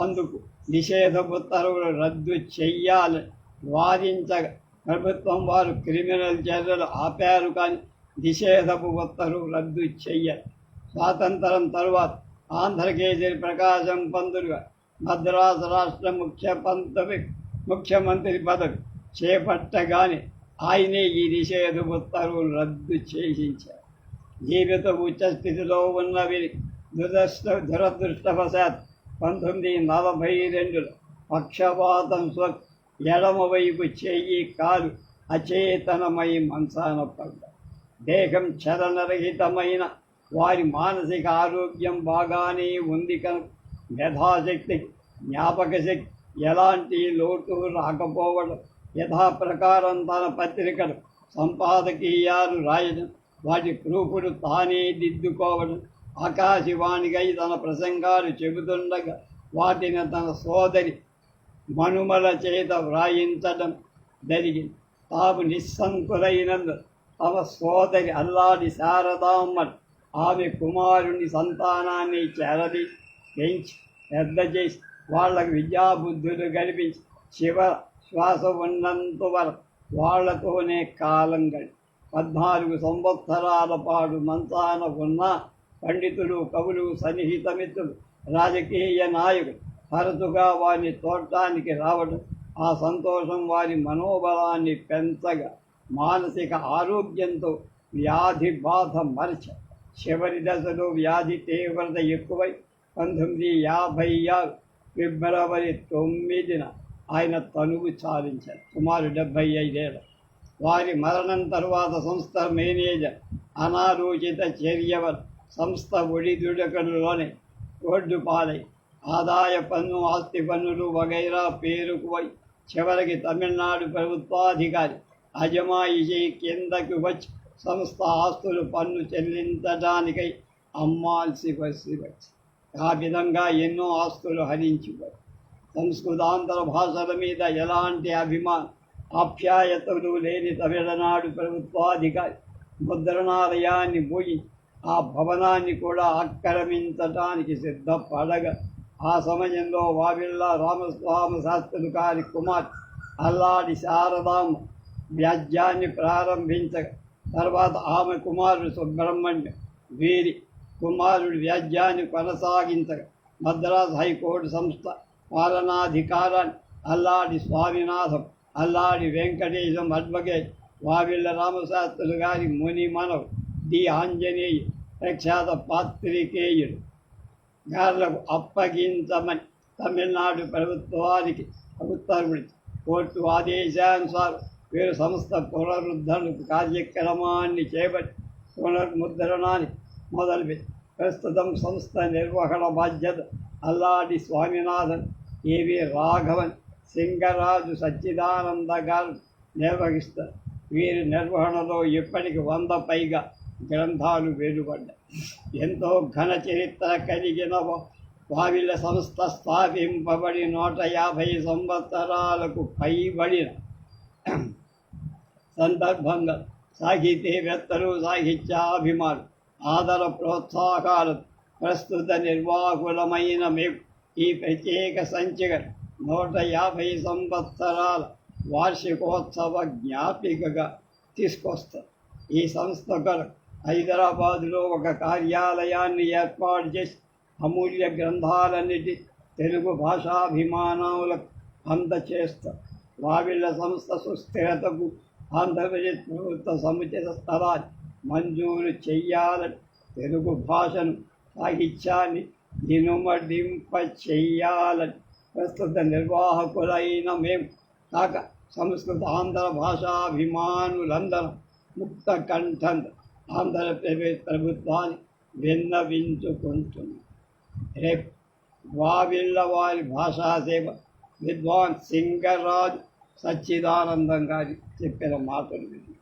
అందుకు నిషేధ ఉత్తర్వులు రద్దు చెయ్యాలని వాదించగా ప్రభుత్వం వారు క్రిమినల్ చర్యలు ఆపారు, కానీ నిషేధపు ఉత్తర్వులు రద్దు చెయ్యాలి. స్వాతంత్రం తరువాత ఆంధ్రకేసరి ప్రకాశం పంతులుగా మద్రాసు రాష్ట్ర ముఖ్యమంత్రి పదవి చేపట్టగానే ఆయనే ఈ నిషేధ ఉత్తర్వులు రద్దు చేయించారు. జీవిత ఉచ్చస్థితిలో ఉన్న వీరికి దురదృష్టవశాత్ 1942లో పక్షపాతం ఎడమవైపు చెయ్యి కాలు అచేతనమై మంచాన పడ్డారు. దేహం చలనరహితమైన వారి మానసిక ఆరోగ్యం బాగానే ఉంది కనుక మేధాశక్తి, జ్ఞాపక శక్తి ఎలాంటి లోటు రాకపోవడం, యథాప్రకారం తన పత్రికలు సంపాదకీయాలు రాయడం, వాటి ప్రూఫులు తానే దిద్దుకోవడం, ఆకాశవాణికై తన ప్రసంగాలు చెబుతుండగా వాటిని తన సోదరి మనుమల చేత వ్రాయించడం జరిగింది. తాము నిస్సంకులైనందు తమ సోదరి అల్లాడి శారదామ్మను ఆమె కుమారుని సంతానాన్ని చేరది పెంచి పెద్ద చేసి వాళ్ళకు విద్యాబుద్ధులు కల్పించి చివర శ్వాస ఉన్నంత వరకు వాళ్లతోనే కాలం గడి 14 సంవత్సరాల పాటు మంచాన ఉన్న పండితులు, కవులు, సన్నిహిత మిత్రులు, రాజకీయ నాయకులు తరచుగా వారిని చూడటానికి రావడం ఆ సంతోషం వారి మనోబలాన్ని పెంచగా మానసిక ఆరోగ్యంతో వ్యాధి బాధ మరచ చివరి దశలో వ్యాధి తీవ్రత ఎక్కువై 1956 ఫిబ్రవరి 9న ఆయన తనువు చాలించారు. సుమారు 75 ఏళ్ళు. వారి మరణం తరువాత సంస్థ మేనేజర్ అనాలోచిత చర్యవర్ సంస్థ ఒడిదుడుకులోనే రోడ్డు పాలై ఆదాయ పన్ను, ఆస్తి పన్నులు వగైరా పేరుకుపోయి చివరికి తమిళనాడు ప్రభుత్వాధికారి అజమాయిషి కిందకు వచ్చి సంస్థ ఆస్తులు పన్ను చెల్లించడానికై అమ్మాల్సి వచ్చి ఆ విధంగా ఎన్నో ఆస్తులు హరించిపోయి సంస్కృతాంతర భాషల మీద ఎలాంటి ఆప్యాయతలు లేని తమిళనాడు ప్రభుత్వాధికారి ముద్రణాలయాన్ని పోయి ఆ భవనాన్ని కూడా ఆక్రమించడానికి సిద్ధపడగా ఆ సమయంలో వావిళ్ళ రామస్వామి శాస్త్రులు గారి కుమార్ అల్లాడి శారదామ్మ వ్యాజ్యాన్ని ప్రారంభించగా తర్వాత ఆమె కుమారుడు సుబ్రహ్మణ్యం వీరి కుమారుడు వ్యాజ్యాన్ని కొనసాగించగా మద్రాసు హైకోర్టు సంస్థ పాలనాధికారాన్ని అల్లాడి స్వామినాథం, అల్లాడి వెంకటేశం అడ్వకేట్, వావిళ్ళ రామశాస్త్రులు గారి ముని మనవ్ డి ఆంజనేయ ప్రఖ్యాత పాత్రికేయుడు గారులకు అప్పగించమని తమిళనాడు ప్రభుత్వానికి ఉత్తర్వులు కోర్టు ఆదేశానుసారం వీరు సంస్థ పునరుద్ధరణ కార్యక్రమాన్ని చేపట్టి పునర్ముద్రణాన్ని మొదలుపెట్టి ప్రస్తుతం సంస్థ నిర్వహణ బాధ్యత అల్లాడి స్వామినాథన్, ఏవి రాఘవన్, సింగరాజు సచ్చిదానంద గారు నిర్వహిస్తారు. వీరి నిర్వహణలో ఇప్పటికి 100 పైగా గ్రంథాలు వెలువడ్డాయి. ఎంతో ఘన చరిత్ర కలిగిన వావిళ్ళ సంస్థ స్థాపింపబడి 150 సంవత్సరాలకు పైబడిన సందర్భంగా సాహితీవేత్తలు, సాహిత్యాభిమానులు ఆదర ప్రోత్సాహాలు ప్రస్తుత నిర్వాహకులమైన మేము ఈ ప్రత్యేక సంచిక 150 సంవత్సరాల వార్షికోత్సవ జ్ఞాపికగా తీసుకొస్తారు. ఈ సంస్థ కొరకు హైదరాబాదులో ఒక కార్యాలయాన్ని ఏర్పాటు చేసి అమూల్య గ్రంథాలన్నిటి తెలుగు భాషాభిమానములకు అందచేస్తారు. వావిళ్ళ సంస్థ సుస్థిరతకు ఆంధ్రప్రదేశ్ ప్రభుత్వ సముచిత స్థలాన్ని మంజూరు చెయ్యాలని, తెలుగు భాషను సాహిత్యాన్ని ఇనుమడింప చెయ్యాలని ప్రస్తుత నిర్వాహకులైన మేము కాక సంస్కృత ఆంధ్ర భాషాభిమానులందరం ముక్త కంఠంతో ఆంధ్రప్రదేశ్ ప్రభుత్వాన్ని విన్నవించుకుంటున్నాం. రేపు వావిళ్ళ వారి భాషాసేవ విద్వాన్ సింగరాజు సచ్చిదానందం గారి చెప్పిన మాటలు విని